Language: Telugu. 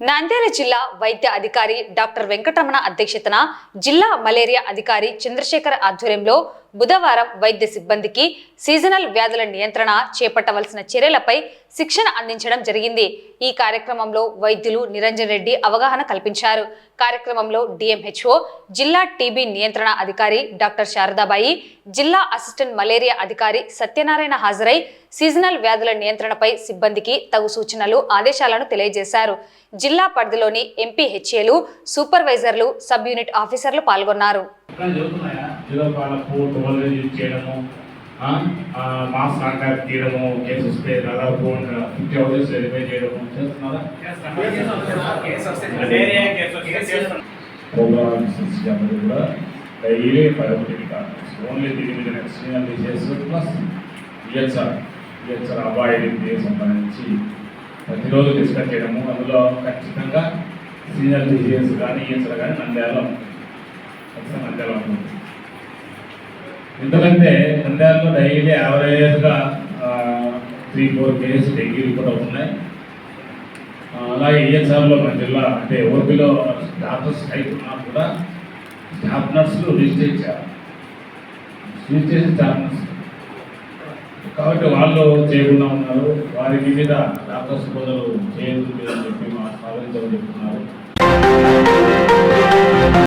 నంద్యాల జిల్లా వైద్య అధికారి డాక్టర్ వెంకటరమణ అధ్యక్షతన జిల్లా మలేరియా అధికారి చంద్రశేఖర్ ఆధ్వర్యంలో బుధవారం వైద్య సిబ్బందికి సీజనల్ వ్యాధుల నియంత్రణ చేపట్టవలసిన చర్యలపై శిక్షణ అందించడం జరిగింది. ఈ కార్యక్రమంలో వైద్యులు నిరంజన్ రెడ్డి అవగాహన కల్పించారు. కార్యక్రమంలో డిఎంహెచ్ఓ, జిల్లా టీబీ నియంత్రణ అధికారి డాక్టర్ శారదాబాయి, జిల్లా అసిస్టెంట్ మలేరియా అధికారి సత్యనారాయణ హాజరై సీజనల్ వ్యాధుల నియంత్రణపై సిబ్బందికి తగు సూచనలు, ఆదేశాలను తెలియజేశారు. జిల్లా పరిధిలోని ఎంపీహెచ్ఏలు, సూపర్వైజర్లు, సబ్ యూనిట్ ఆఫీసర్లు పాల్గొన్నారు. మాస్ కాంటాక్ట్ తీయడము, కేసు వస్తే దాదాపు 50 హౌసెస్ వెరిఫై చేయడము చేస్తున్నారా? కూడా డైలీ 10 కాంటాక్ట్స్ ఓన్లీ దీని మీద external diseases plus EHR avoiding సంబంధించి ప్రతిరోజు డిస్కస్ చేయడము. అందులో ఖచ్చితంగా సీజనల్ డిసీజెస్ కానీ ఈహెచ్ఆర్ కానీ నంద్యాల ఉంటుంది. ఎందుకంటే నంద్యాలలో డైలీ యావరేజ్గా 3-4 కేసెస్ డెంగ్యూ కూడా ఉన్నాయి. అలాగే ఈహెచ్ఆర్లో మన జిల్లా అంటే ఓపీలో డాక్టర్స్ స్ట్రైక్ ఉన్నా కూడా స్టాఫ్ నర్సులు రిజిస్టర్ చేశారు. స్టాఫ్ నర్సులు కాబట్టి వాళ్ళు చేయకుండా ఉన్నారు. వారి మీద డాక్టర్స్ బదులు చేయదు అని చెప్పి మా సాధించమని చెప్తున్నారు.